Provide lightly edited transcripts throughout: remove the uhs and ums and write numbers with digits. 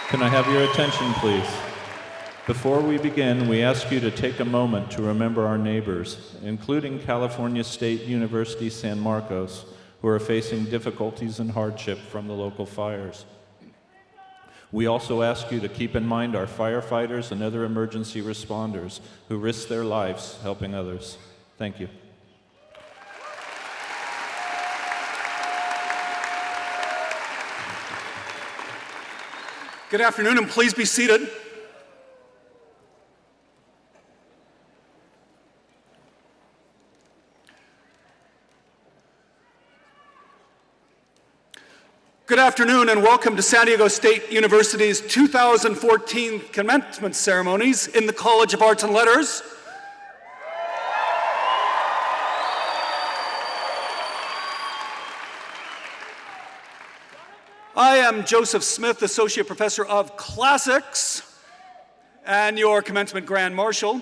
Can I have your attention, please? Before we begin, we ask you to take a moment to remember our neighbors, including California State University San Marcos, who are facing difficulties and hardship from the local fires. We also ask you to keep in mind our firefighters and other emergency responders who risk their lives helping others. Thank you. Good afternoon, and please be seated. Good afternoon, and welcome to San Diego State University's 2014 commencement ceremonies in the College of Arts and Letters. I am Joseph Smith, Associate Professor of Classics and your Commencement Grand Marshal.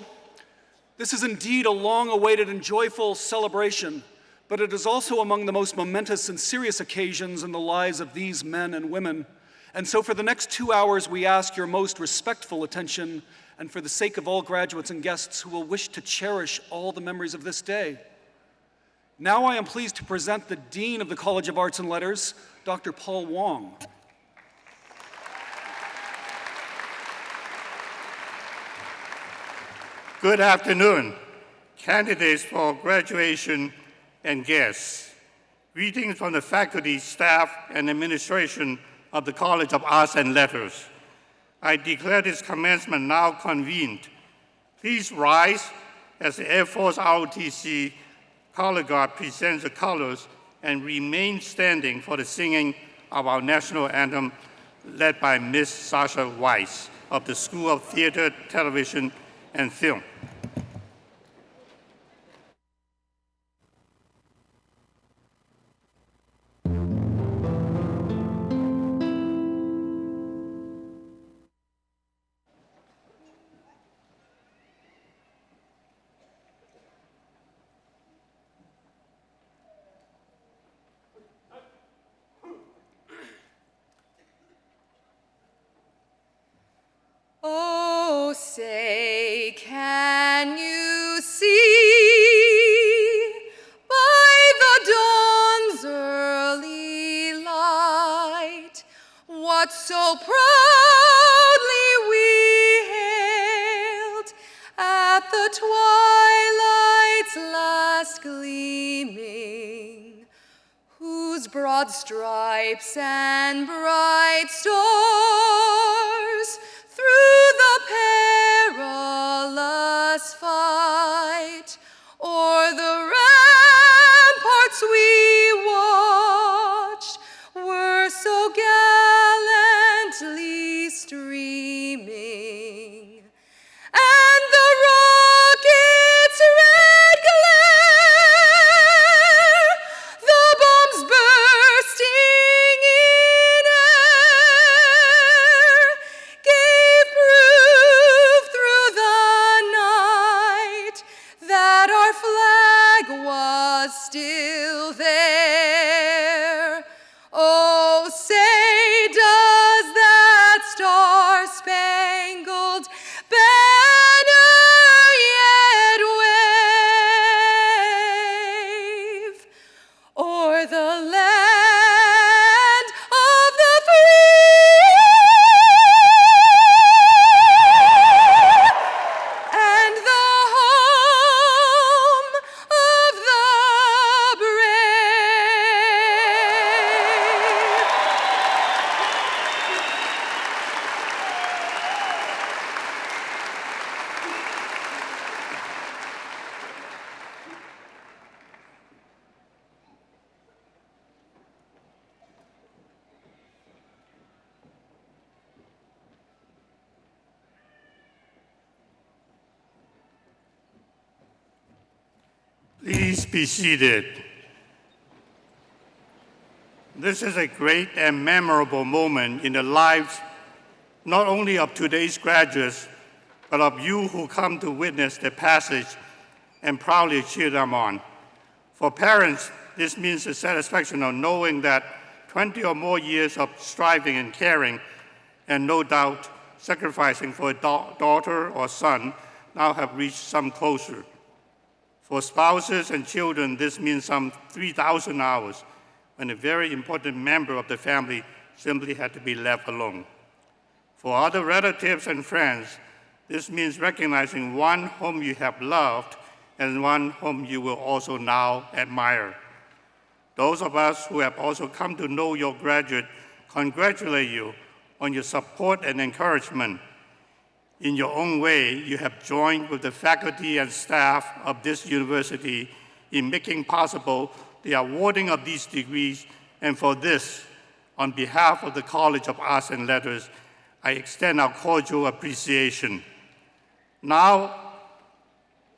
This is indeed a long-awaited and joyful celebration, but it is also among the most momentous and serious occasions in the lives of these men and women. And so for the next 2 hours, we ask your most respectful attention, and for the sake of all graduates and guests who will wish to cherish all the memories of this day. Now I am pleased to present the Dean of the College of Arts and Letters, Dr. Paul Wong. Good afternoon, candidates for graduation and guests. Greetings from the faculty, staff, and administration of the College of Arts and Letters. I declare this commencement now convened. Please rise as the Air Force ROTC Color Guard presents the colors and remain standing for the singing of our national anthem led by Ms. Sasha Weiss of the School of Theater, Television, and Film. Oh, say, can you see by the dawn's early light what so proudly we hailed at the twilight's last gleaming, whose broad stripes and bright stars through the perilous fight o'er the ramparts we watched were so gallantly streaming, and the rocket's red glare, the bombs bursting in air, gave proof through the night that our flag was still there. Oh, say, does that star-spangled banner yet wave o'er the land of the free and the home of the brave? Please be seated. This is a great and memorable moment in the lives not only of today's graduates, but of you who come to witness their passage and proudly cheer them on. For parents, this means the satisfaction of knowing that 20 or more years of striving and caring and no doubt sacrificing for a daughter or son now have reached some closure. For spouses and children, this means some 3,000 hours when a very important member of the family simply had to be left alone. For other relatives and friends, this means recognizing one whom you have loved and one whom you will also now admire. Those of us who have also come to know your graduate congratulate you on your support and encouragement. In your own way, you have joined with the faculty and staff of this university in making possible the awarding of these degrees, and for this, on behalf of the College of Arts and Letters, I extend our cordial appreciation. Now,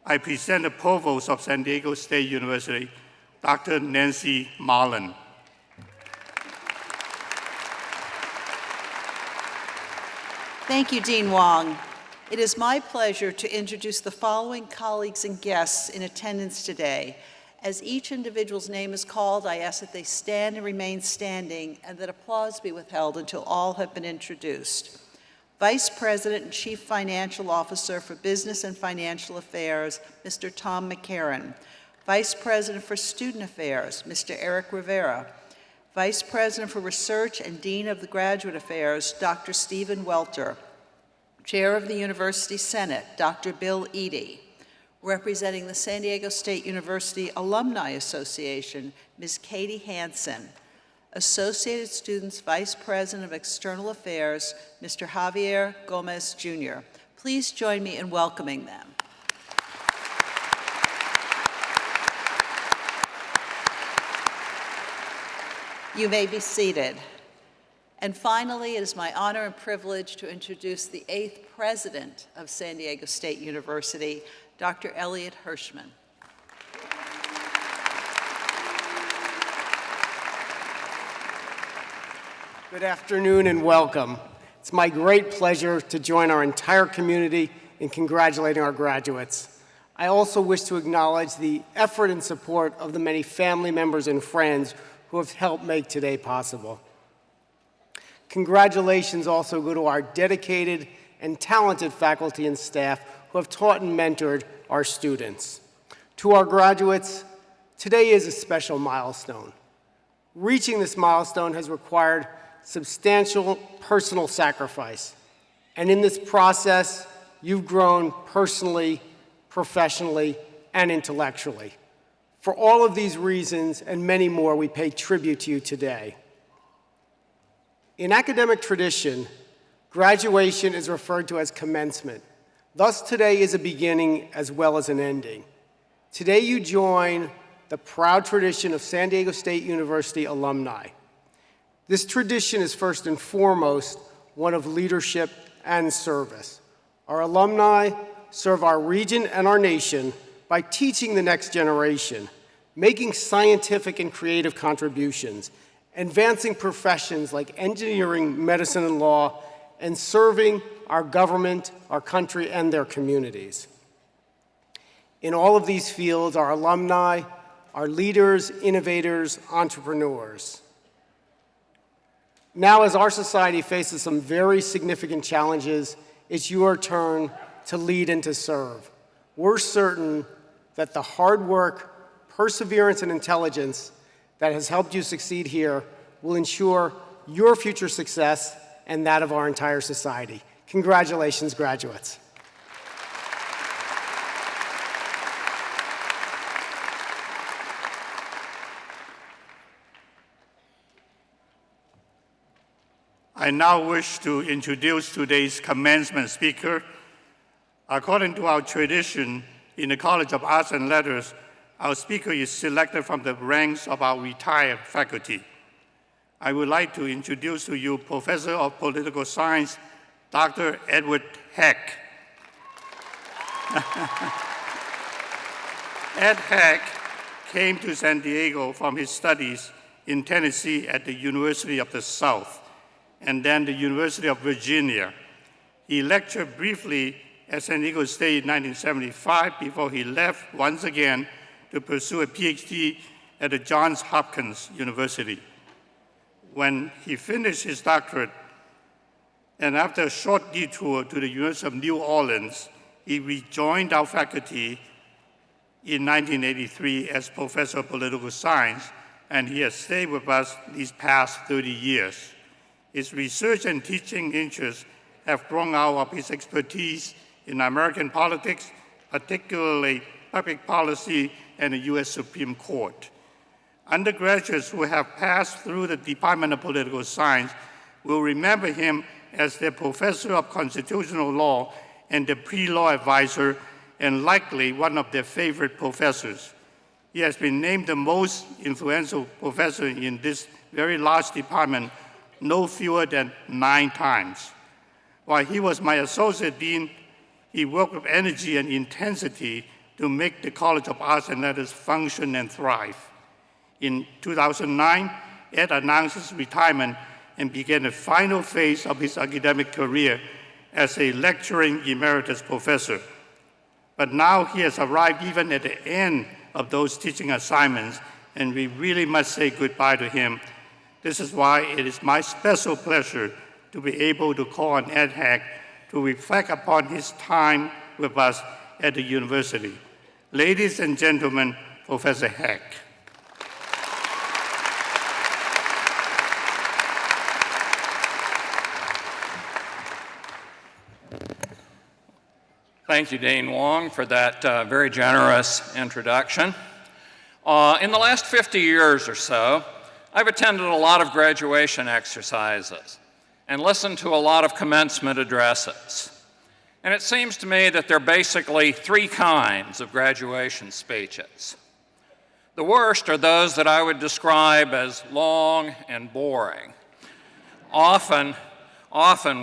I present the Provost of San Diego State University, Dr. Nancy Marlin. Thank you, Dean Wong. It is my pleasure to introduce the following colleagues and guests in attendance today. As each individual's name is called, I ask that they stand and remain standing and that applause be withheld until all have been introduced. Vice President and Chief Financial Officer for Business and Financial Affairs, Mr. Tom McCarron. Vice President for Student Affairs, Mr. Eric Rivera. Vice President for Research and Dean of the Graduate Affairs, Dr. Stephen Welter. Chair of the University Senate, Dr. Bill Eady. Representing the San Diego State University Alumni Association, Ms. Katie Hansen. Associated Students Vice President of External Affairs, Mr. Javier Gomez, Jr. Please join me in welcoming them. You may be seated. And finally, it is my honor and privilege to introduce the 8th President of San Diego State University, Dr. Elliot Hirschman. Good afternoon and welcome. It's my great pleasure to join our entire community in congratulating our graduates. I also wish to acknowledge the effort and support of the many family members and friends who have helped make today possible. Congratulations also go to our dedicated and talented faculty and staff who have taught and mentored our students. To our graduates, today is a special milestone. Reaching this milestone has required substantial personal sacrifice. And in this process, you've grown personally, professionally, and intellectually. For all of these reasons and many more, we pay tribute to you today. In academic tradition, graduation is referred to as commencement. Thus, today is a beginning as well as an ending. Today, you join the proud tradition of San Diego State University alumni. This tradition is first and foremost one of leadership and service. Our alumni serve our region and our nation by teaching the next generation, making scientific and creative contributions, advancing professions like engineering, medicine, and law, and serving our government, our country, and their communities. In all of these fields, our alumni are leaders, innovators, entrepreneurs. Now, as our society faces some very significant challenges, it's your turn to lead and to serve. We're certain that the hard work, perseverance, and intelligence that has helped you succeed here will ensure your future success and that of our entire society. Congratulations, graduates. I now wish to introduce today's commencement speaker. According to our tradition in the College of Arts and Letters, our speaker is selected from the ranks of our retired faculty. I would like to introduce to you Professor of Political Science, Dr. Edward Heck. Ed Heck came to San Diego from his studies in Tennessee at the University of the South and then the University of Virginia. He lectured briefly at San Diego State in 1975 before he left once again to pursue a PhD at the Johns Hopkins University. When he finished his doctorate, And after a short detour to the University of New Orleans, he rejoined our faculty in 1983 as professor of political science, and he has stayed with us these past 30 years. His research and teaching interests have grown out of his expertise in American politics, particularly public policy and the US Supreme Court. Undergraduates who have passed through the Department of Political Science will remember him as their professor of constitutional law and the pre-law advisor, and likely one of their favorite professors. He has been named the most influential professor in this very large department no fewer than 9 times. While he was my associate dean, he worked with energy and intensity to make the College of Arts and Letters function and thrive. In 2009, Ed announced his retirement and began the final phase of his academic career as a lecturing emeritus professor. But now he has arrived even at the end of those teaching assignments, and we really must say goodbye to him. This is why it is my special pleasure to be able to call on Ed Hack to reflect upon his time with us at the university. Ladies and gentlemen, Professor Hack. Thank you, Dean Wong, for that very generous introduction. In the last 50 years or so, I've attended a lot of graduation exercises and listened to a lot of commencement addresses. And it seems to me that there are basically 3 kinds of graduation speeches. The worst are those that I would describe as long and boring, often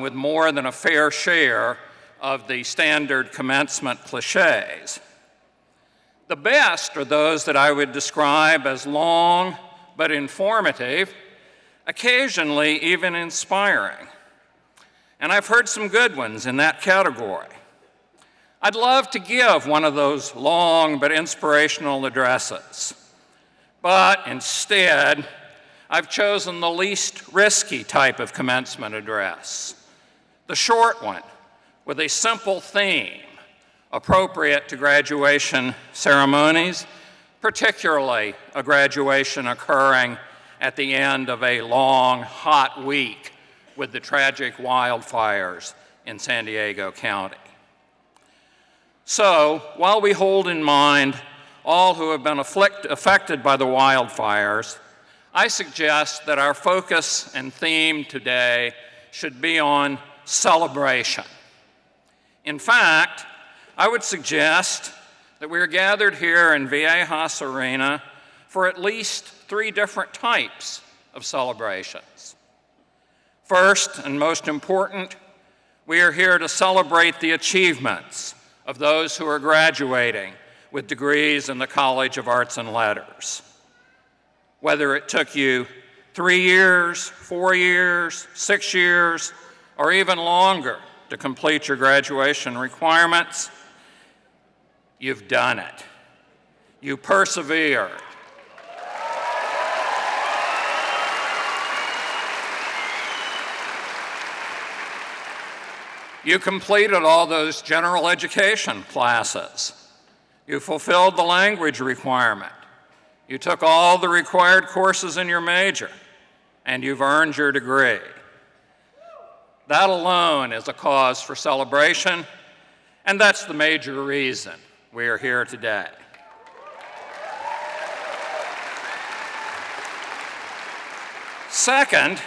with more than a fair share of the standard commencement cliches. The best are those that I would describe as long but informative, occasionally even inspiring. And I've heard some good ones in that category. I'd love to give one of those long but inspirational addresses, but instead, I've chosen the least risky type of commencement address, the short one, with a simple theme appropriate to graduation ceremonies, particularly a graduation occurring at the end of a long, hot week with the tragic wildfires in San Diego County. So, while we hold in mind all who have been affected by the wildfires, I suggest that our focus and theme today should be on celebration. In fact, I would suggest that we are gathered here in Viejas Arena for at least 3 different types of celebrations. First, and most important, we are here to celebrate the achievements of those who are graduating with degrees in the College of Arts and Letters. Whether it took you 3 years, 4 years, 6 years, or even longer to complete your graduation requirements, you've done it. You persevered. You completed all those general education classes. You fulfilled the language requirement. You took all the required courses in your major, and you've earned your degree. That alone is a cause for celebration, and that's the major reason we are here today. Second,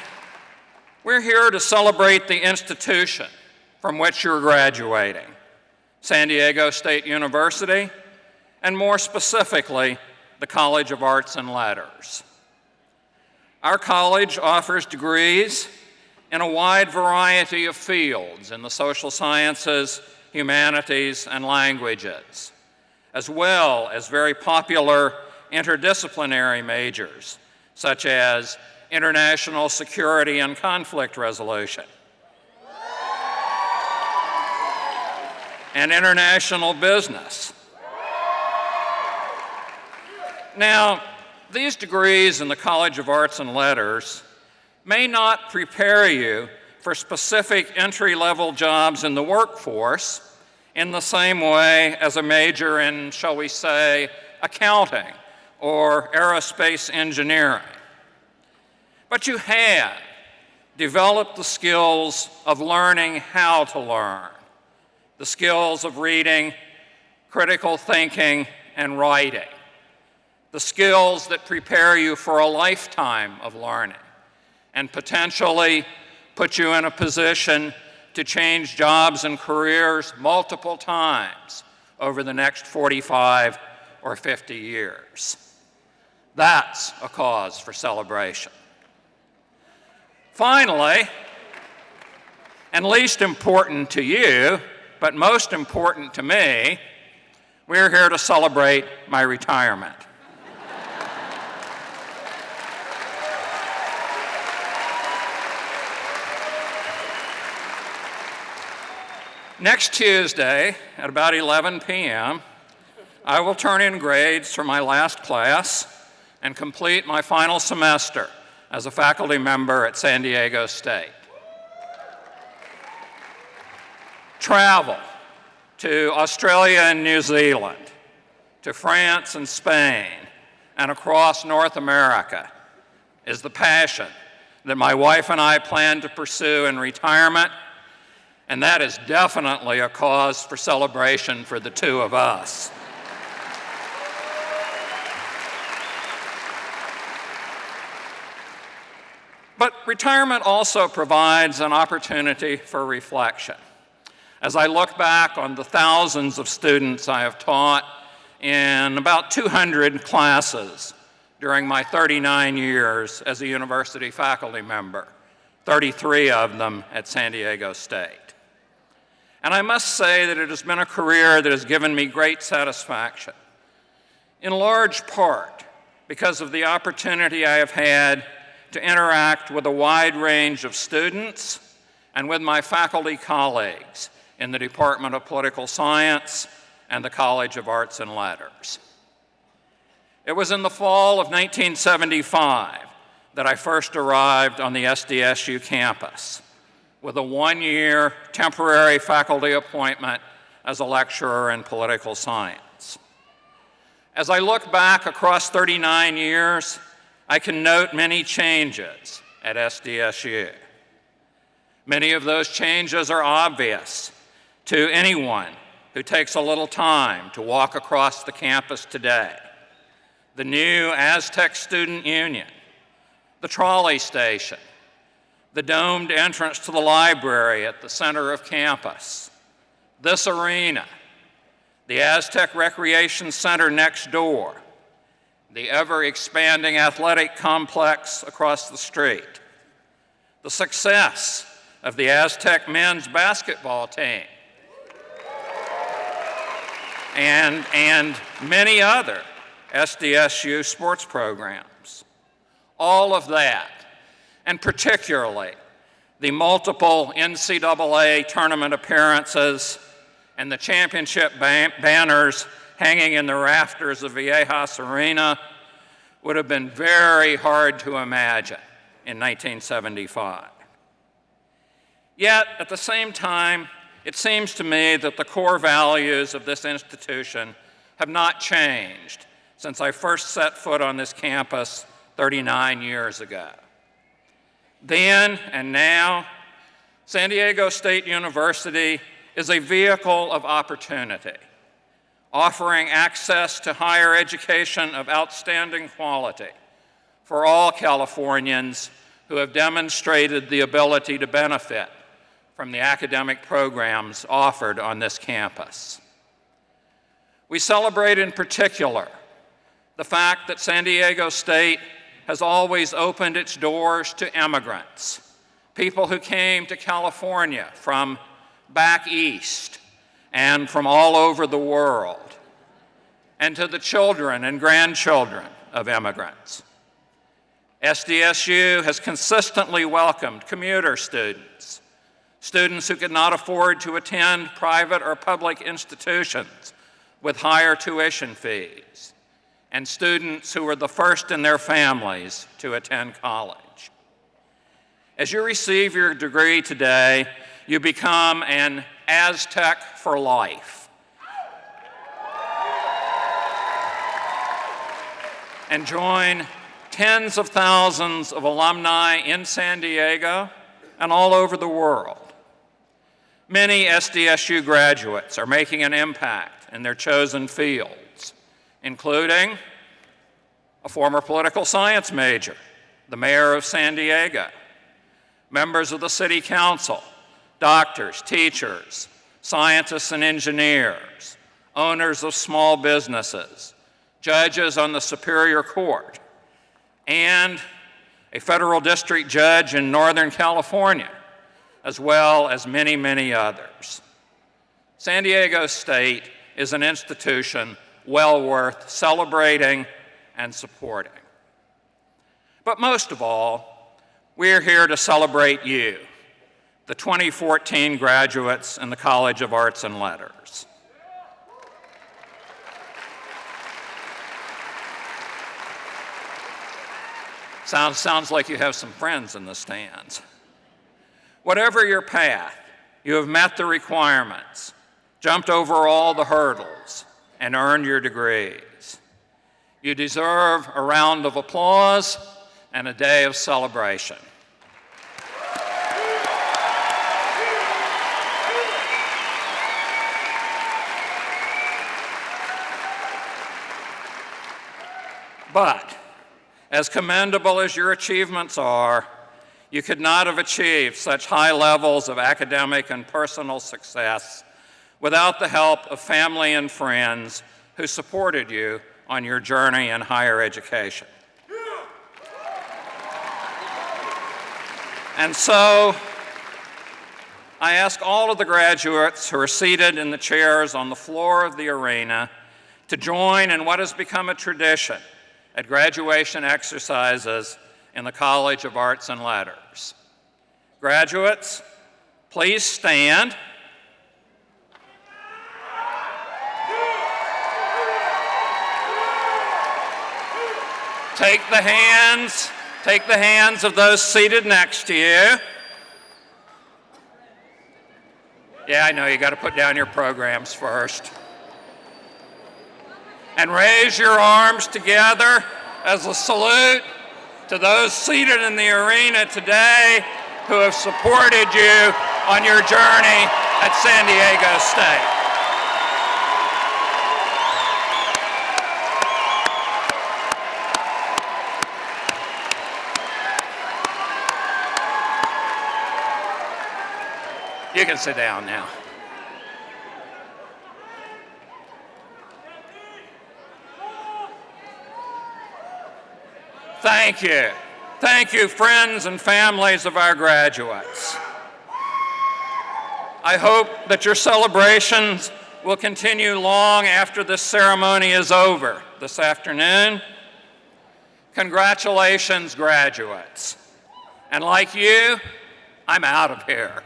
we're here to celebrate the institution from which you're graduating, San Diego State University, and more specifically, the College of Arts and Letters. Our college offers degrees in a wide variety of fields in the social sciences, humanities, and languages, as well as very popular interdisciplinary majors, such as international security and conflict resolution, and international business. Now, these degrees in the College of Arts and Letters may not prepare you for specific entry-level jobs in the workforce in the same way as a major in, shall we say, accounting or aerospace engineering. But you have developed the skills of learning how to learn, the skills of reading, critical thinking, and writing, the skills that prepare you for a lifetime of learning and potentially put you in a position to change jobs and careers multiple times over the next 45 or 50 years. That's a cause for celebration. Finally, and least important to you, but most important to me, we're here to celebrate my retirement. Next Tuesday at about 11 p.m., I will turn in grades for my last class and complete my final semester as a faculty member at San Diego State. Travel to Australia and New Zealand, to France and Spain, and across North America is the passion that my wife and I plan to pursue in retirement, and that is definitely a cause for celebration for the two of us. But retirement also provides an opportunity for reflection. As I look back on the thousands of students I have taught in about 200 classes during my 39 years as a university faculty member, 33 of them at San Diego State. And I must say that it has been a career that has given me great satisfaction, in large part because of the opportunity I have had to interact with a wide range of students and with my faculty colleagues in the Department of Political Science and the College of Arts and Letters. It was in the fall of 1975 that I first arrived on the SDSU campus with a one-year temporary faculty appointment as a lecturer in political science. As I look back across 39 years, I can note many changes at SDSU. Many of those changes are obvious to anyone who takes a little time to walk across the campus today. The new Aztec Student Union, the trolley station, the domed entrance to the library at the center of campus, this arena, the Aztec Recreation Center next door, the ever-expanding athletic complex across the street, the success of the Aztec men's basketball team, and many other SDSU sports programs. All of that, and particularly the multiple NCAA tournament appearances and the championship banners hanging in the rafters of Viejas Arena, would have been very hard to imagine in 1975. Yet, at the same time, it seems to me that the core values of this institution have not changed since I first set foot on this campus 39 years ago. Then and now, San Diego State University is a vehicle of opportunity, offering access to higher education of outstanding quality for all Californians who have demonstrated the ability to benefit from the academic programs offered on this campus. We celebrate in particular the fact that San Diego State has always opened its doors to immigrants, people who came to California from back east and from all over the world, and to the children and grandchildren of immigrants. SDSU has consistently welcomed commuter students, students who could not afford to attend private or public institutions with higher tuition fees, and students who were the first in their families to attend college. As you receive your degree today, you become an Aztec for life. And join tens of thousands of alumni in San Diego and all over the world. Many SDSU graduates are making an impact in their chosen fields, including a former political science major, the mayor of San Diego, members of the city council, doctors, teachers, scientists and engineers, owners of small businesses, judges on the Superior Court, and a federal district judge in Northern California, as well as many, many others. San Diego State is an institution well worth celebrating and supporting. But most of all, we're here to celebrate you, the 2014 graduates in the College of Arts and Letters. Sounds like you have some friends in the stands. Whatever your path, you have met the requirements, jumped over all the hurdles, and earned your degrees. You deserve a round of applause and a day of celebration. But, as commendable as your achievements are, you could not have achieved such high levels of academic and personal success without the help of family and friends who supported you on your journey in higher education. And so, I ask all of the graduates who are seated in the chairs on the floor of the arena to join in what has become a tradition at graduation exercises in the College of Arts and Letters. Graduates, please stand. Take the hands of those seated next to you. Yeah, I know, you got to put down your programs first. And raise your arms together as a salute to those seated in the arena today who have supported you on your journey at San Diego State. You can sit down now. Thank you. Thank you, friends and families of our graduates. I hope that your celebrations will continue long after this ceremony is over this afternoon. Congratulations, graduates. And like you, I'm out of here.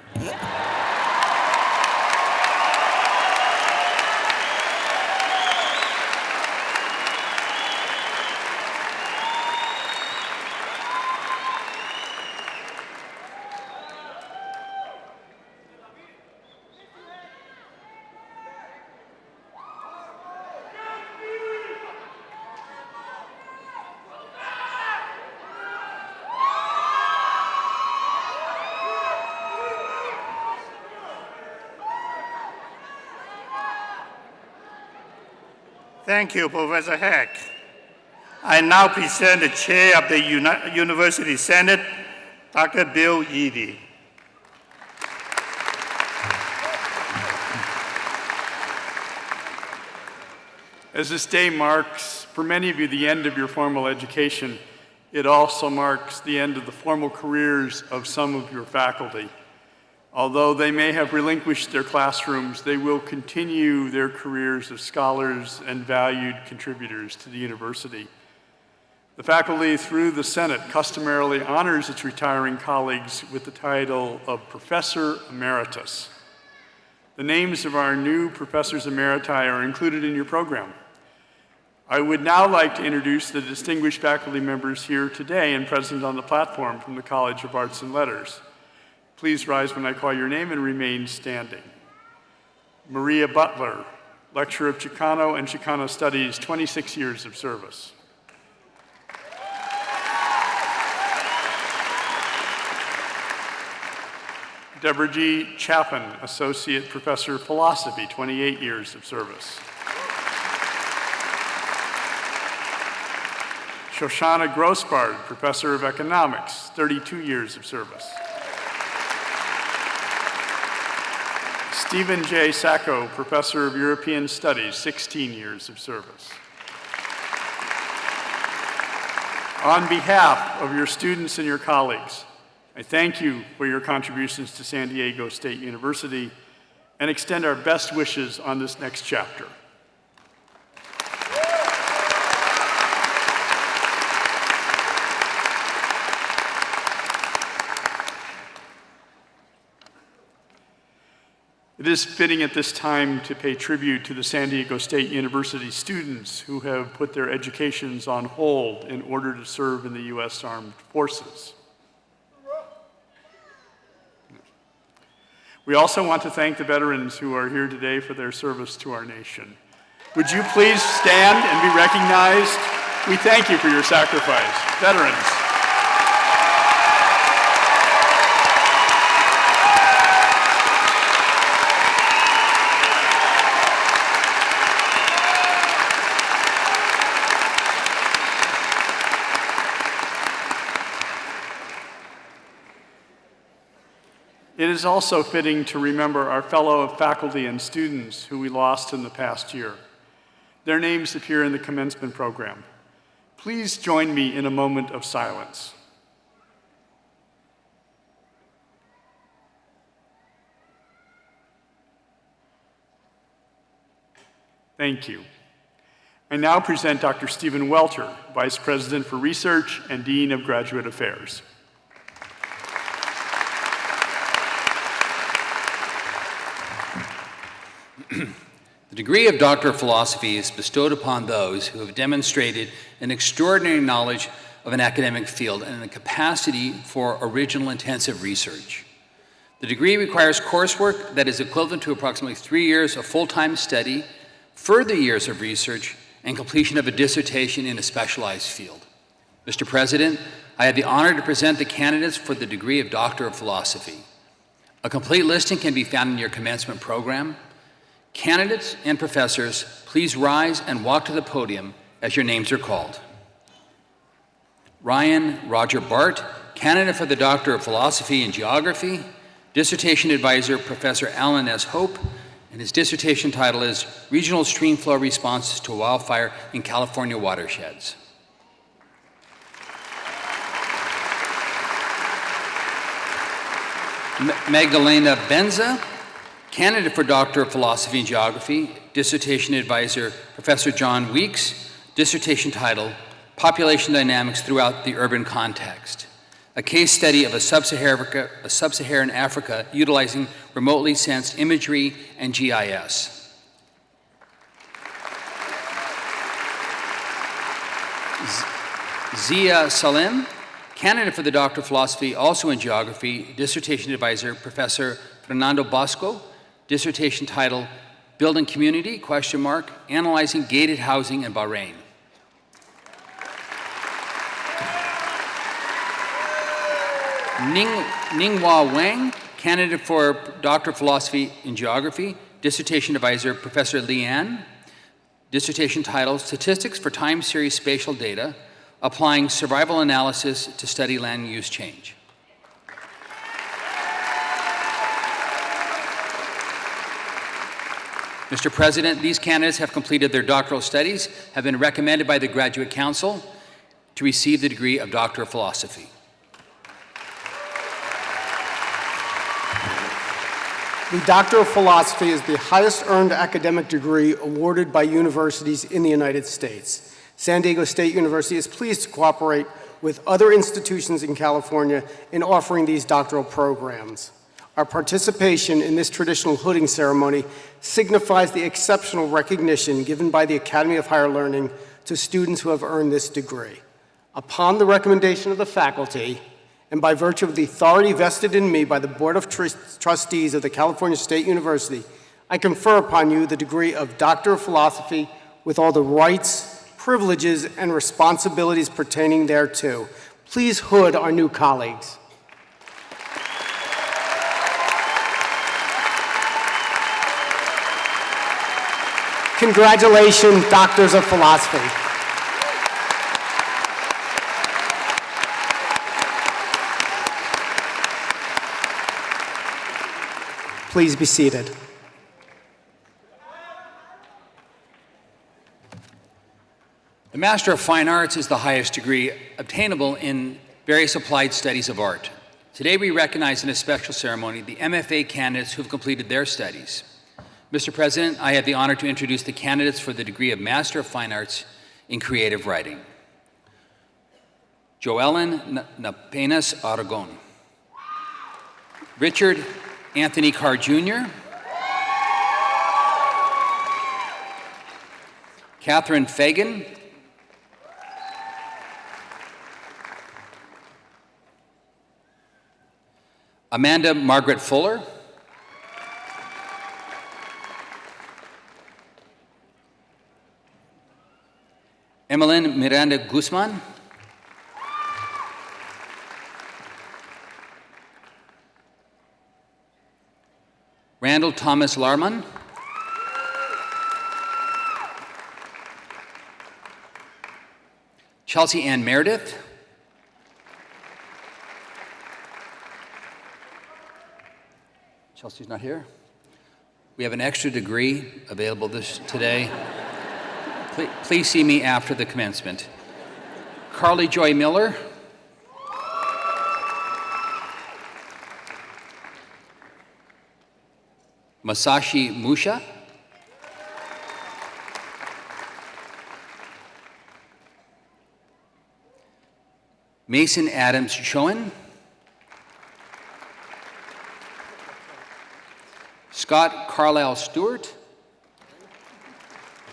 Thank you, Professor Heck. I now present the Chair of the University Senate, Dr. Bill Eady. As this day marks, for many of you, the end of your formal education, it also marks the end of the formal careers of some of your faculty. Although they may have relinquished their classrooms, they will continue their careers as scholars and valued contributors to the university. The faculty, through the Senate, customarily honors its retiring colleagues with the title of Professor Emeritus. The names of our new Professors Emeriti are included in your program. I would now like to introduce the distinguished faculty members here today and present on the platform from the College of Arts and Letters. Please rise when I call your name and remain standing. Maria Butler, Lecturer of Chicano and Chicano Studies, 26 years of service. Deborah G. Chapin, Associate Professor of Philosophy, 28 years of service. Shoshana Grossbard, Professor of Economics, 32 years of service. Stephen J. Sacco, Professor of European Studies, 16 years of service. On behalf of your students and your colleagues, I thank you for your contributions to San Diego State University and extend our best wishes on this next chapter. It is fitting at this time to pay tribute to the San Diego State University students who have put their educations on hold in order to serve in the U.S. Armed Forces. We also want to thank the veterans who are here today for their service to our nation. Would you please stand and be recognized? We thank you for your sacrifice. Veterans. It is also fitting to remember our fellow faculty and students who we lost in the past year. Their names appear in the commencement program. Please join me in a moment of silence. Thank you. I now present Dr. Stephen Welter, Vice President for Research and Dean of Graduate Affairs. The degree of Doctor of Philosophy is bestowed upon those who have demonstrated an extraordinary knowledge of an academic field and a capacity for original intensive research. The degree requires coursework that is equivalent to approximately 3 years of full-time study, further years of research, and completion of a dissertation in a specialized field. Mr. President, I have the honor to present the candidates for the degree of Doctor of Philosophy. A complete listing can be found in your commencement program. Candidates and professors, please rise and walk to the podium as your names are called. Ryan Roger Bart, candidate for the Doctor of Philosophy in Geography, dissertation advisor, Professor Alan S. Hope, and his dissertation title is Regional Streamflow Responses to Wildfire in California Watersheds. Magdalena Benza, candidate for Doctor of Philosophy in Geography, dissertation advisor, Professor John Weeks, dissertation title, Population Dynamics Throughout the Urban Context, a case study of a sub-Saharan Africa utilizing remotely sensed imagery and GIS. Zia Salim, candidate for the Doctor of Philosophy, also in Geography, dissertation advisor, Professor Fernando Bosco, dissertation title, Building Community, ? Analyzing Gated Housing in Bahrain. Ninghua Wang, candidate for Doctor of Philosophy in Geography, dissertation advisor, Professor Lian, dissertation title, Statistics for Time Series Spatial Data, Applying Survival Analysis to Study Land Use Change. Mr. President, these candidates have completed their doctoral studies, have been recommended by the Graduate Council to receive the degree of Doctor of Philosophy. The Doctor of Philosophy is the highest earned academic degree awarded by universities in the United States. San Diego State University is pleased to cooperate with other institutions in California in offering these doctoral programs. Our participation in this traditional hooding ceremony signifies the exceptional recognition given by the Academy of Higher Learning to students who have earned this degree. Upon the recommendation of the faculty, and by virtue of the authority vested in me by the Board of Trustees of the California State University, I confer upon you the degree of Doctor of Philosophy with all the rights, privileges, and responsibilities pertaining thereto. Please hood our new colleagues. Congratulations, Doctors of Philosophy. Please be seated. The Master of Fine Arts is the highest degree obtainable in various applied studies of art. Today we recognize in a special ceremony the MFA candidates who have completed their studies. Mr. President, I have the honor to introduce the candidates for the degree of Master of Fine Arts in Creative Writing. Joellen Napenas Aragon. Richard Anthony Carr Jr. Catherine Fagan. Amanda Margaret Fuller. Emeline Miranda Guzman. Randall Thomas Larman. Chelsea Ann Meredith. Chelsea's not here. We have an extra degree available today. Please see me after the commencement. Carly Joy Miller. Masashi Musha. Mason Adams Schoen. Scott Carlisle Stewart.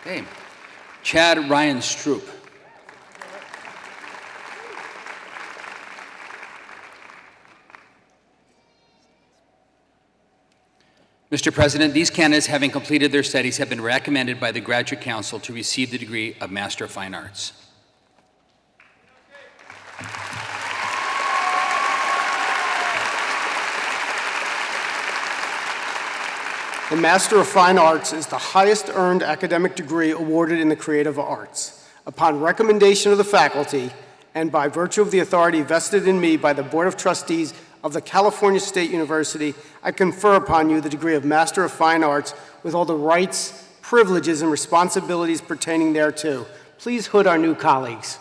Okay. Chad Ryan Stroop. Mr. President, these candidates, having completed their studies, have been recommended by the Graduate Council to receive the degree of Master of Fine Arts. The Master of Fine Arts is the highest earned academic degree awarded in the creative arts. Upon recommendation of the faculty, and by virtue of the authority vested in me by the Board of Trustees of the California State University, I confer upon you the degree of Master of Fine Arts with all the rights, privileges, and responsibilities pertaining thereto. Please hood our new colleagues.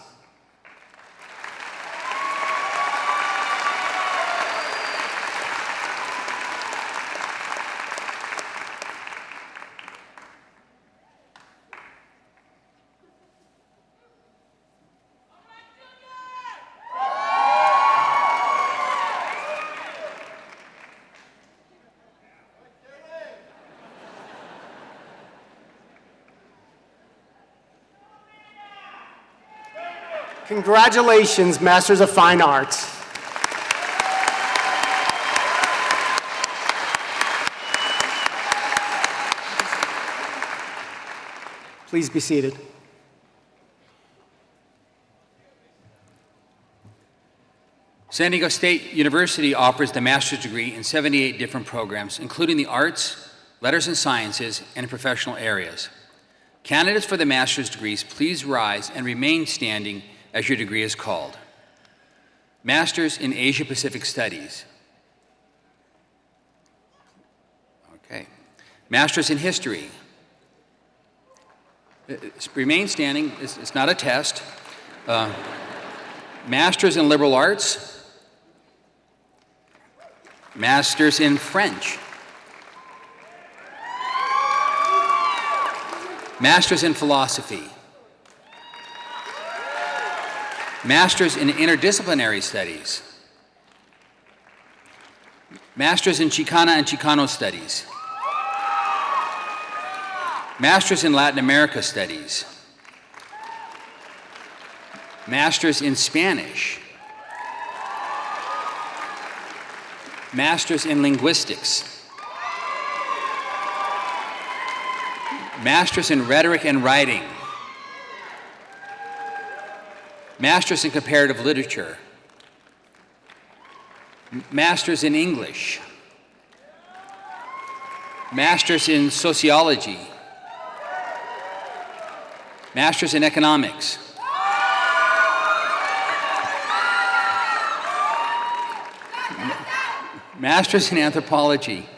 Congratulations, Masters of Fine Arts. Please be seated. San Diego State University offers the master's degree in 78 different programs, including the arts, letters and sciences, and professional areas. Candidates for the master's degrees, please rise and remain standing as your degree is called. Masters in Asia Pacific Studies. Okay. Masters in History. Remain standing, it's not a test. Masters in Liberal Arts. Masters in French. Masters in Philosophy. Masters in Interdisciplinary Studies. Masters in Chicana and Chicano Studies. Masters in Latin America Studies. Master's in Spanish. Master's in Linguistics. Master's in Rhetoric and Writing. Master's in Comparative Literature. Master's in English. Master's in Sociology. Master's in Economics. Master's in Anthropology.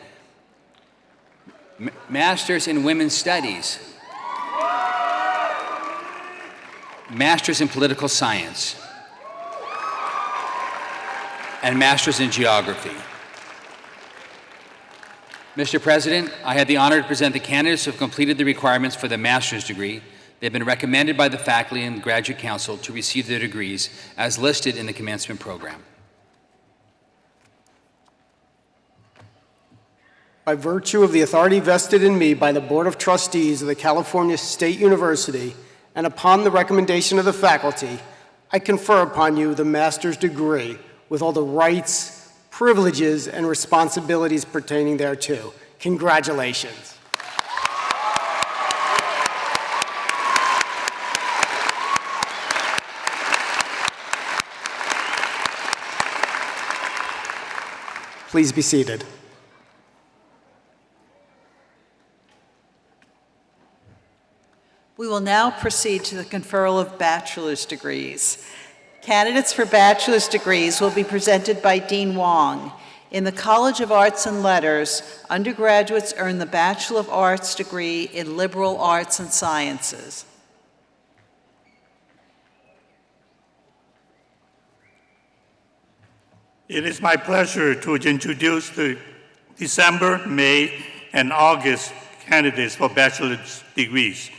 Master's in Women's Studies. Master's in Political Science. And Master's in Geography. Mr. President, I had the honor to present the candidates who have completed the requirements for the master's degree. They've been recommended by the faculty and graduate council to receive their degrees as listed in the commencement program. By virtue of the authority vested in me by the Board of Trustees of the California State University, and upon the recommendation of the faculty, I confer upon you the master's degree with all the rights, privileges, and responsibilities pertaining thereto. Congratulations. Please be seated. We will now proceed to the conferral of bachelor's degrees. Candidates for bachelor's degrees will be presented by Dean Wong. In the College of Arts and Letters, undergraduates earn the Bachelor of Arts degree in Liberal Arts and Sciences. It is my pleasure to introduce the December, May, and August candidates for bachelor's degrees.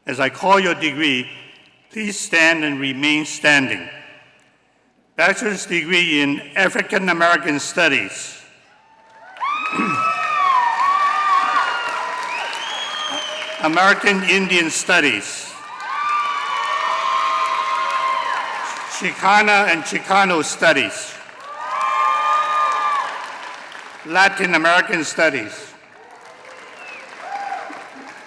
As I call your degree, please stand and remain standing. Bachelor's degree in African American Studies. American Indian Studies. Chicana and Chicano Studies. Latin American Studies.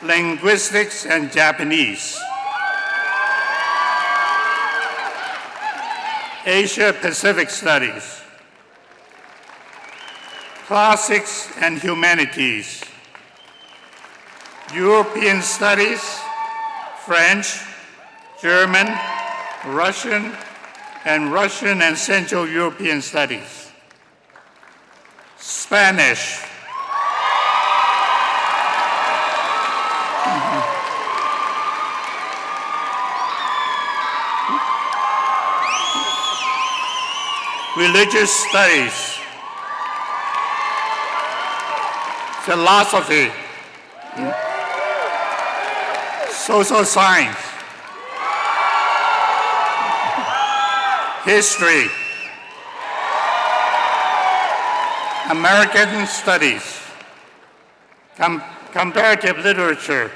Linguistics and Japanese. Asia Pacific Studies. Classics and Humanities. European Studies, French, German, Russian and Central European Studies. Spanish. Religious Studies, Philosophy, Social Science, History, American Studies, Comparative Literature,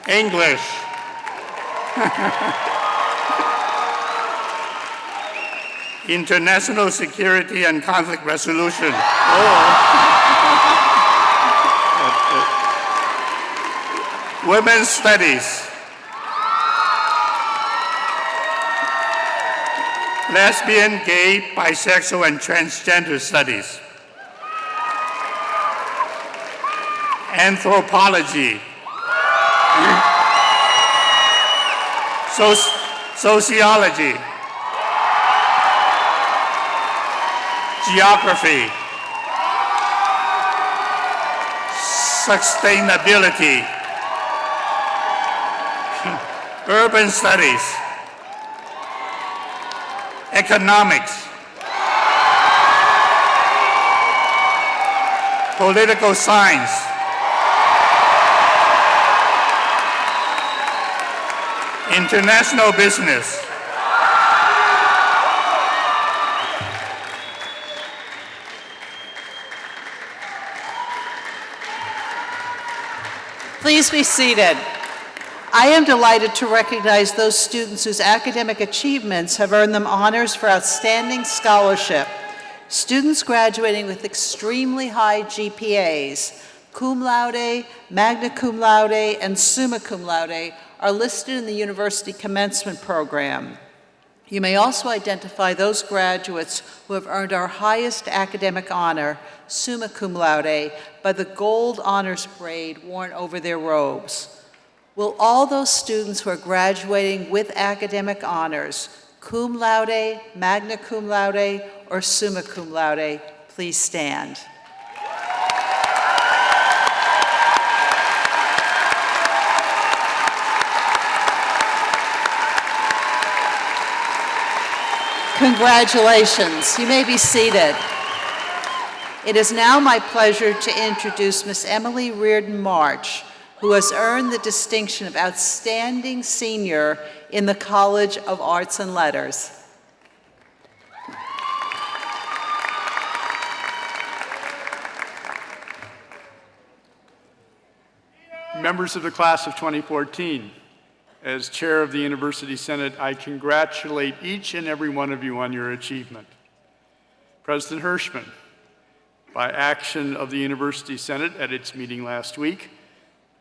English, International Security and Conflict Resolution. Women's Studies. Lesbian, Gay, Bisexual, and Transgender Studies. Anthropology. Sociology. Geography, sustainability, urban studies, economics, political science, international business, Please be seated. I am delighted to recognize those students whose academic achievements have earned them honors for outstanding scholarship. Students graduating with extremely high GPAs, cum laude, magna cum laude, and summa cum laude are listed in the University Commencement program. You may also identify those graduates who have earned our highest academic honor, summa cum laude, by the gold honors braid worn over their robes. Will all those students who are graduating with academic honors, cum laude, magna cum laude, or summa cum laude, please stand. Congratulations. You may be seated. It is now my pleasure to introduce Miss Emily Reardon March, who has earned the distinction of Outstanding Senior in the College of Arts and Letters. Members of the class of 2014, as chair of the University Senate, I congratulate each and every one of you on your achievement. President Hirschman, by action of the University Senate at its meeting last week,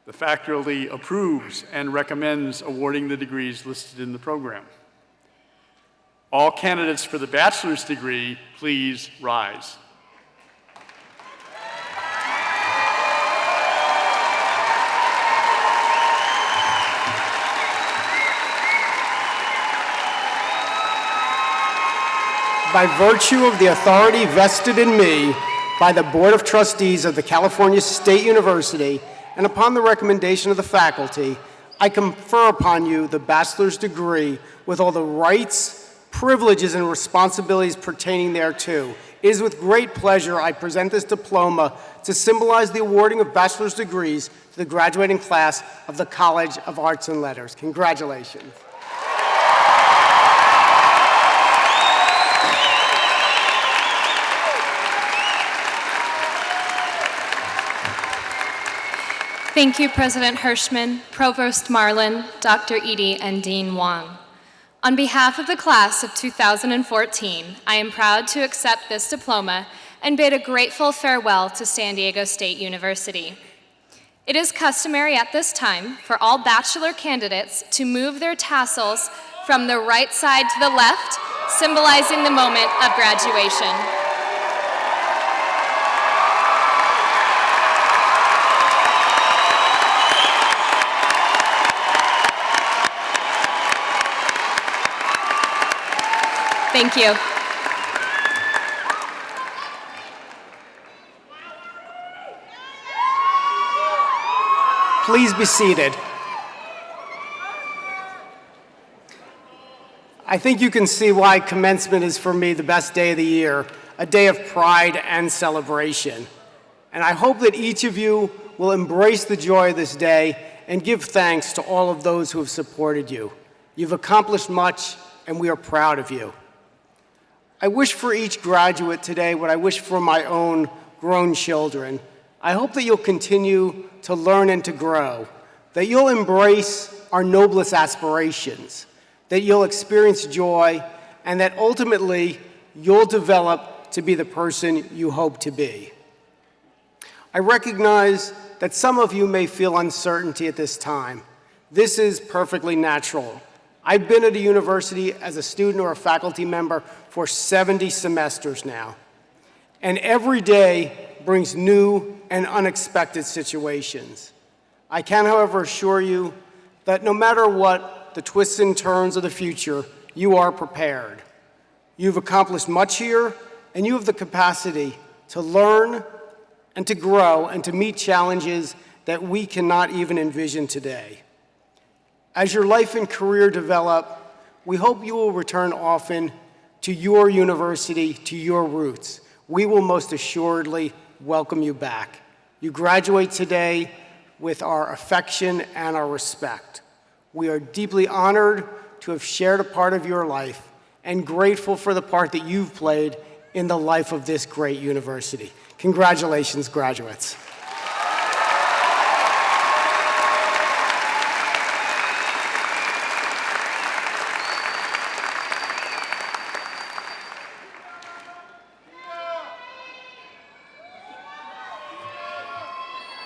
the faculty approves and recommends awarding the degrees listed in the program. All candidates for the bachelor's degree, please rise. By virtue of the authority vested in me by the Board of Trustees of the California State University, and upon the recommendation of the faculty, I confer upon you the bachelor's degree with all the rights, privileges, and responsibilities pertaining thereto. It is with great pleasure I present this diploma to symbolize the awarding of bachelor's degrees to the graduating class of the College of Arts and Letters. Congratulations. Thank you, President Hirschman, Provost Marlin, Dr. Eady, and Dean Wong. On behalf of the class of 2014, I am proud to accept this diploma and bid a grateful farewell to San Diego State University. It is customary at this time for all bachelor candidates to move their tassels from the right side to the left, symbolizing the moment of graduation. Thank you. Please be seated. I think you can see why commencement is for me the best day of the year, a day of pride and celebration. And I hope that each of you will embrace the joy of this day and give thanks to all of those who have supported you. You've accomplished much, and we are proud of you. I wish for each graduate today what I wish for my own grown children. I hope that you'll continue to learn and to grow, that you'll embrace our noblest aspirations, that you'll experience joy, and that ultimately you'll develop to be the person you hope to be. I recognize that some of you may feel uncertainty at this time. This is perfectly natural. I've been at a university as a student or a faculty member for 70 semesters now. And every day brings new and unexpected situations. I can, however, assure you that no matter what the twists and turns of the future, you are prepared. You've accomplished much here, and you have the capacity to learn and to grow and to meet challenges that we cannot even envision today. As your life and career develop, we hope you will return often to your university, to your roots. We will most assuredly welcome you back. You graduate today with our affection and our respect. We are deeply honored to have shared a part of your life and grateful for the part that you've played in the life of this great university. Congratulations, graduates.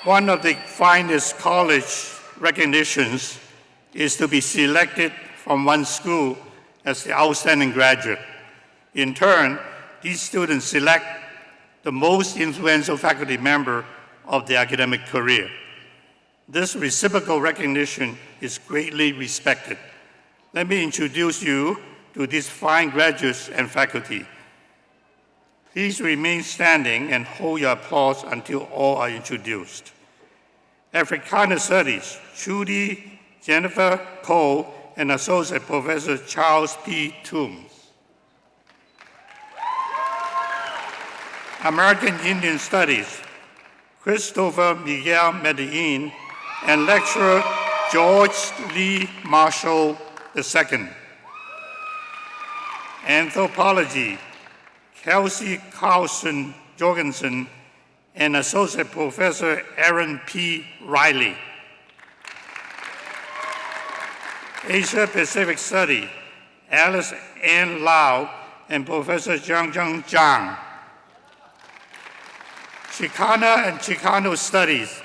One of the finest college recognitions is to be selected from one school as the outstanding graduate. In turn, these students select the most influential faculty member of their academic career. This reciprocal recognition is greatly respected. Let me introduce you to these fine graduates and faculty. Please remain standing and hold your applause until all are introduced. Africana Studies, Trudy Jennifer Cole and Associate Professor Charles P. Toombs. American Indian Studies, Christopher Miguel Medellin and lecturer George Lee Marshall II. Anthropology, Kelsey Carlson Jorgensen and Associate Professor Aaron P. Riley. Asia Pacific Study, Alice Ann Lau and Professor Zhang Zhang. Chicana and Chicano Studies,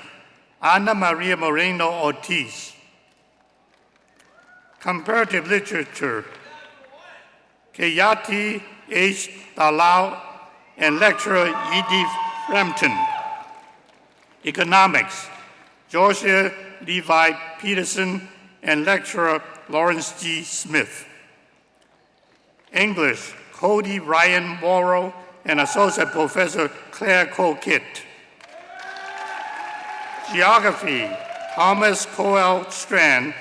Ana Maria Moreno Ortiz. Comparative Literature, Kayati H. Dalao and lecturer Edith Frampton. Economics, Georgia Levi Peterson and lecturer Lawrence G. Smith. English, Cody Ryan Morrow and Associate Professor Claire Colquitt. Geography, Thomas Coel Strand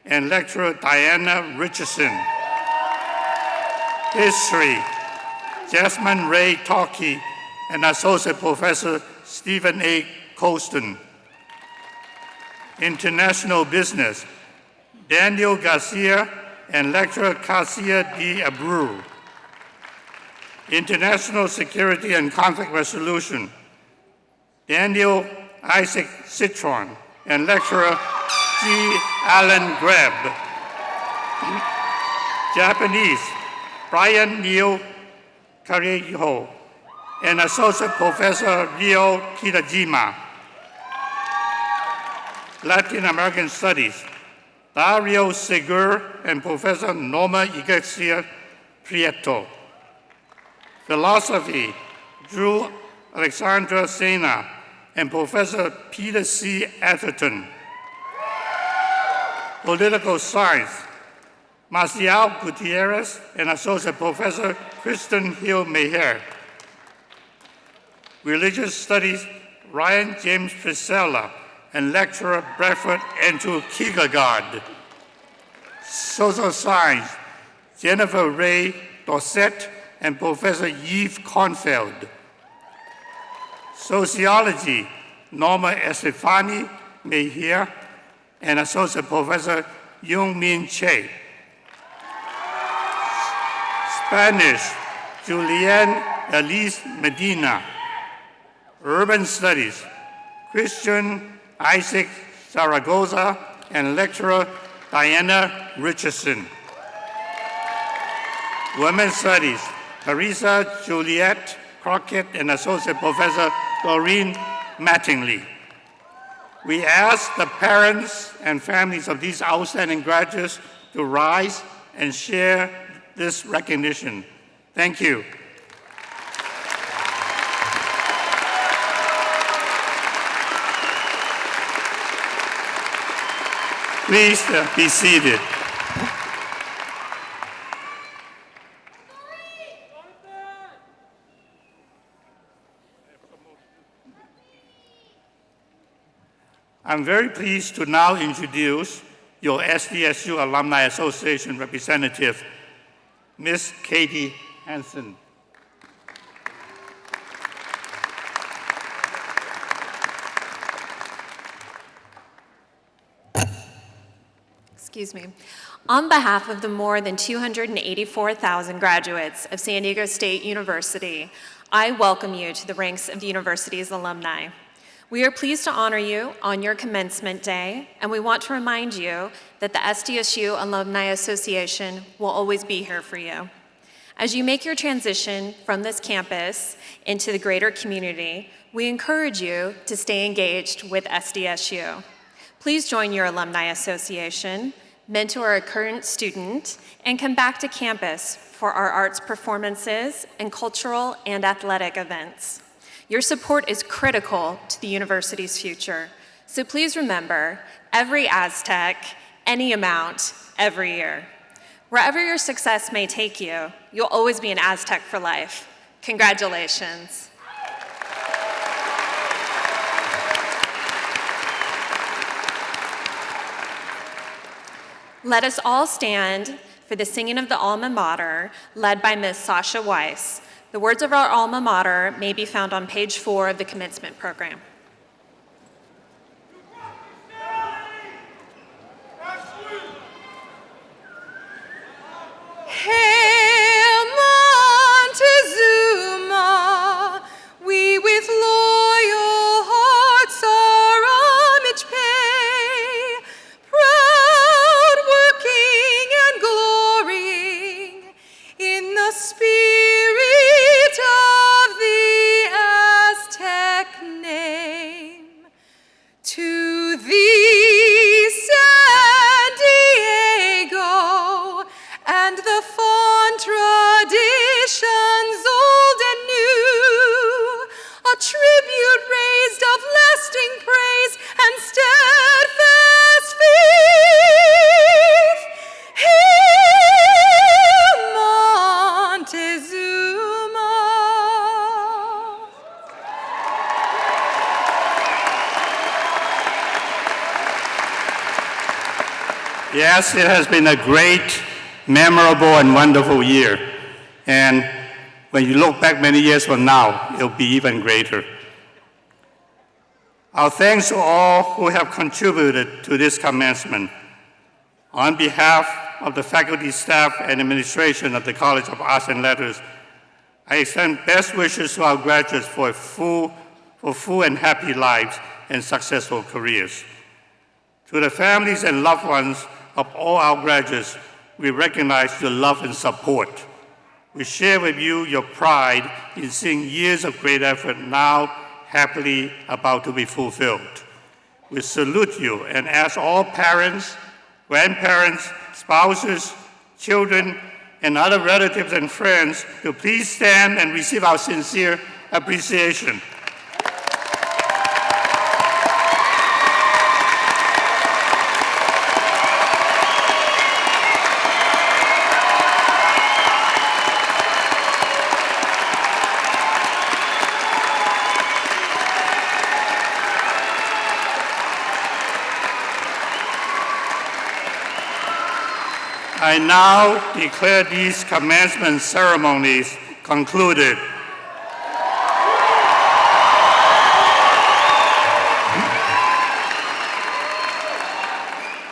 and lecturer Diana Richardson. History, Jasmine Ray Talkey and Associate Professor Stephen A. Colston. International Business, Daniel Garcia and lecturer Cassia D. Abreu. International Security and Conflict Resolution, Daniel Isaac Citron and lecturer G. Allen Greb. Japanese, Brian Neil Kareho and Associate Professor Ryo Kitajima. Latin American Studies, Dario Segur and Professor Norma Iglesia Prieto. Philosophy, Drew Alexandra Sena and Professor Peter C. Atherton. Political Science, Marcial Gutierrez and Associate Professor Kristen Hill Meher. Religious Studies, Ryan James Priscilla and lecturer Bradford Andrew Kierkegaard. Social Science, Jennifer Ray Dorset and Professor Yves Kornfeld. Sociology, Norma Estefani Mejia and Associate Professor Yung Min Che. Spanish, Julianne Elise Medina. Urban Studies, Christian Isaac Zaragoza and lecturer Diana Richardson. Women's Studies, Teresa Juliet Crockett and Associate Professor Doreen Mattingly. We ask the parents and families of these outstanding graduates to rise and share this recognition. Thank you. Please be seated. I'm very pleased to now introduce your SDSU Alumni Association representative, Ms. Katie Hansen. Excuse me. On behalf of the more than 284,000 graduates of San Diego State University, I welcome you to the ranks of the university's alumni. We are pleased to honor you on your commencement day, and we want to remind you that the SDSU Alumni Association will always be here for you. As you make your transition from this campus into the greater community, we encourage you to stay engaged with SDSU. Please join your Alumni Association, mentor a current student, and come back to campus for our arts performances and cultural and athletic events. Your support is critical to the university's future, so please remember, every Aztec, any amount, every year. Wherever your success may take you, you'll always be an Aztec for life. Congratulations. Let us all stand for the singing of the Alma Mater, led by Ms. Sasha Weiss. The words of our Alma Mater may be found on page 4 of the commencement program. Hail Montezuma, we with loyal hearts our homage pay, proud working and glorying in the spirit of the Aztec name. To thee, San Diego, and the fond traditions old and new, a tribute raised of lasting praise and steadfast faith. Hail Montezuma. Yes, it has been a great, memorable, and wonderful year. And when you look back many years from now, it'll be even greater. Our thanks to all who have contributed to this commencement. On behalf of the faculty, staff, and administration of the College of Arts and Letters, I extend best wishes to our graduates for full and happy lives and successful careers. To the families and loved ones of all our graduates, we recognize your love and support. We share with you your pride in seeing years of great effort now happily about to be fulfilled. We salute you and ask all parents, grandparents, spouses, children, and other relatives and friends to please stand and receive our sincere appreciation. I now declare these commencement ceremonies concluded.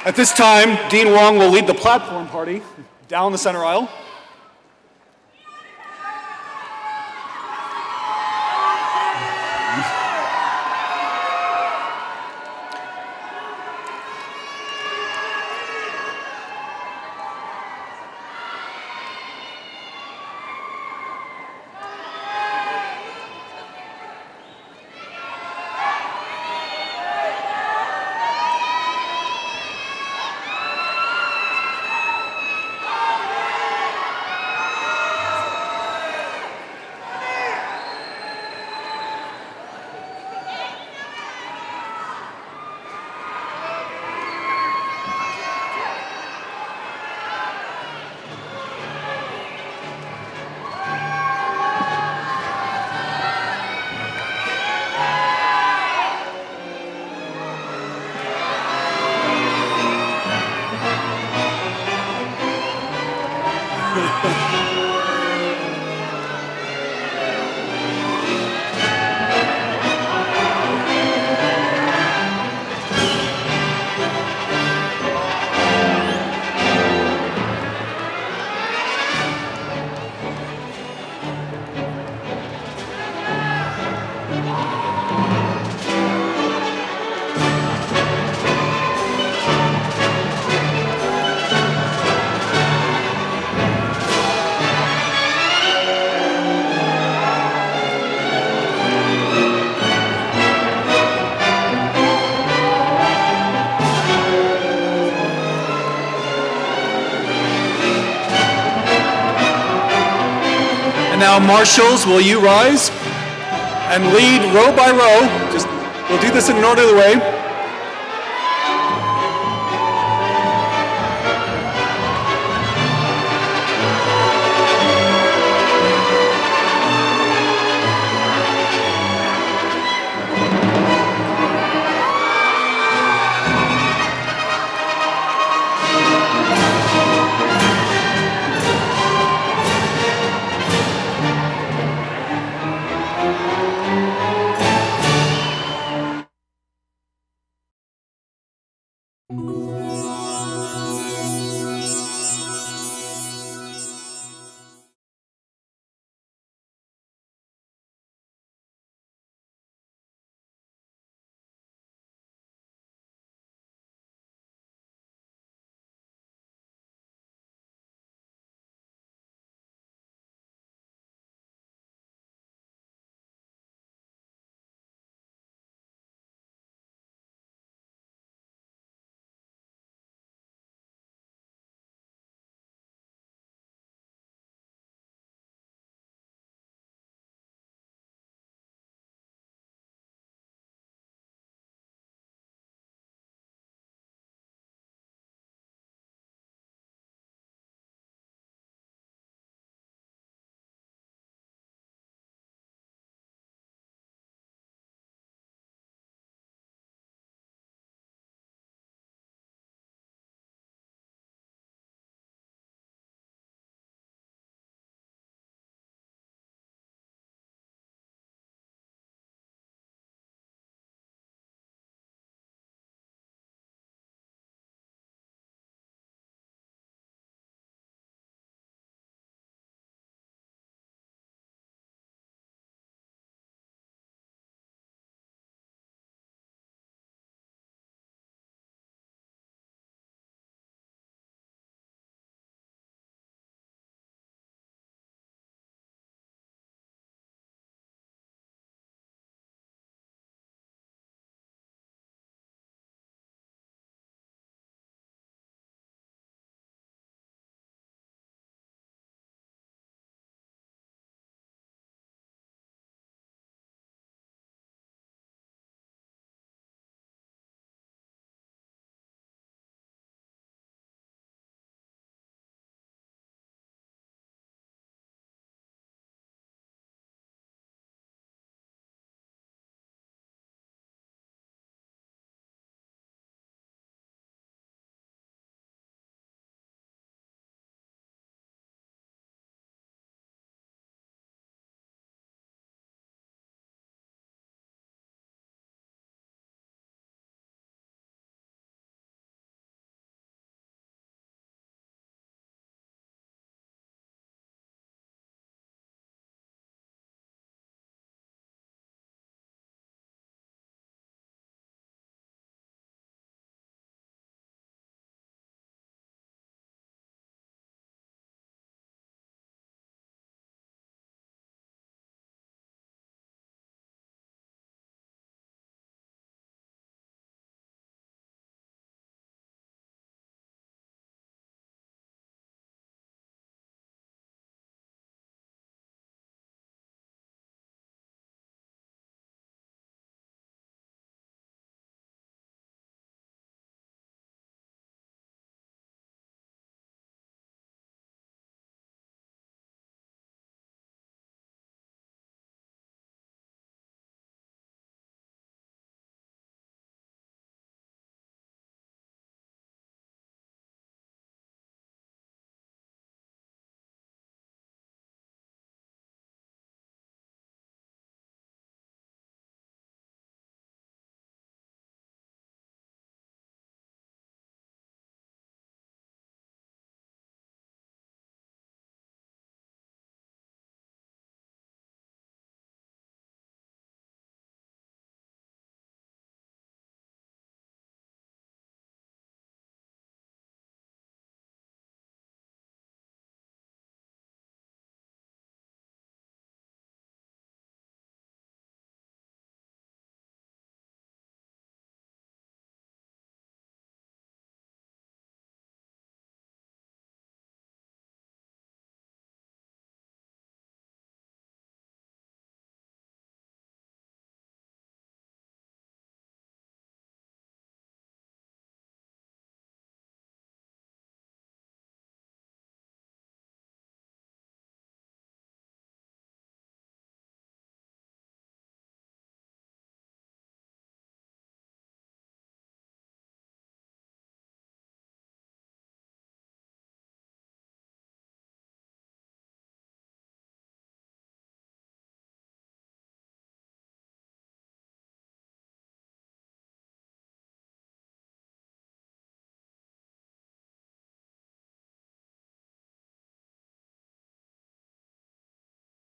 At this time, Dean Wong will lead the platform party down the center aisle. Now, marshals, will you rise and lead row by row? We'll do this in an orderly way.